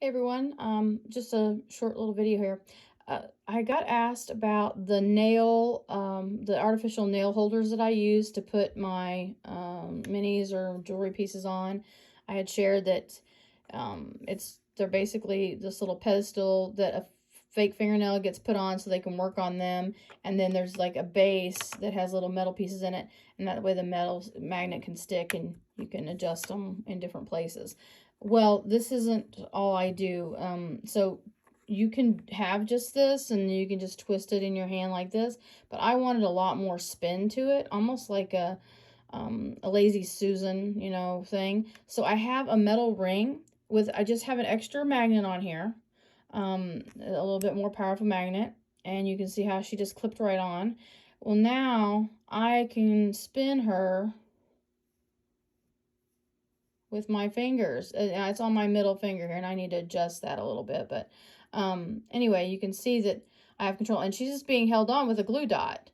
Hey everyone, just a short little video here. I got asked about the artificial nail holders that I use to put my minis or jewelry pieces on. I had shared that they're basically this little pedestal that a fake fingernail gets put on so they can work on them, and then there's like a base that has little metal pieces in it, and that way the metal magnet can stick and you can adjust them in different places. Well, this isn't all I do. So you can have just this and you can just twist it in your hand like this, but I wanted a lot more spin to it, almost like a lazy Susan, thing. So I have a metal ring I just have an extra magnet on here, a little bit more powerful magnet, and you can see how she just clipped right on. Well, now I can spin her with my fingers. It's on my middle finger here, and I need to adjust that a little bit. But anyway, you can see that I have control, and she's just being held on with a glue dot.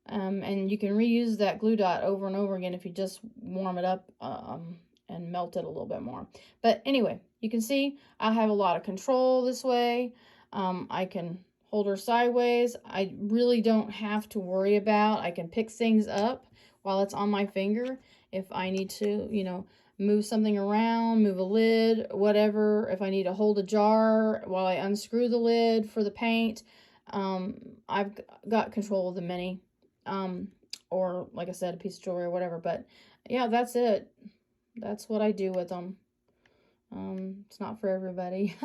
And you can reuse that glue dot over and over again if you just warm it up and melt it a little bit more. But anyway, you can see I have a lot of control this way. I can hold her sideways. I really don't have to worry about. I can pick things up while it's on my finger if I need to, move something around, move a lid, whatever. If I need to hold a jar while I unscrew the lid for the paint, I've got control of the mini. Or like I said, a piece of jewelry or whatever. But yeah, that's it. That's what I do with them. It's not for everybody.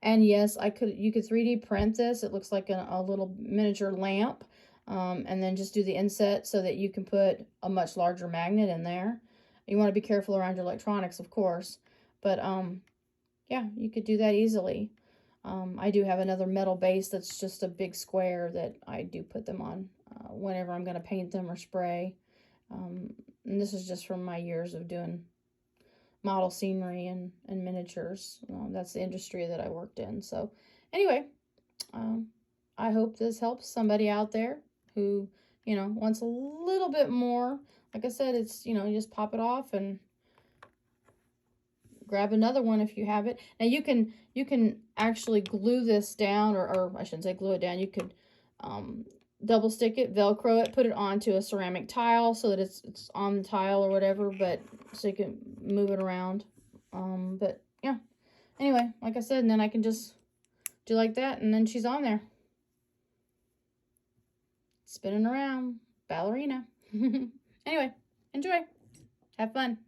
And yes, you could 3D print this. It looks like a little miniature lamp. And then just do the inset so that you can put a much larger magnet in there. You want to be careful around your electronics, of course. But yeah, you could do that easily. I do have another metal base that's just a big square that I do put them on whenever I'm going to paint them or spray. And this is just from my years of doing model scenery and miniatures. That's the industry that I worked in. So anyway, I hope this helps somebody out there who, wants a little bit more. Like I said, it's, you just pop it off and grab another one if you have it. Now you can actually glue this down, or I shouldn't say glue it down. You could double stick it, Velcro it, put it onto a ceramic tile so that it's on the tile or whatever, but so you can move it around. But yeah, anyway, like I said, and then I can just do like that, and then she's on there spinning around, ballerina. Anyway, enjoy, have fun.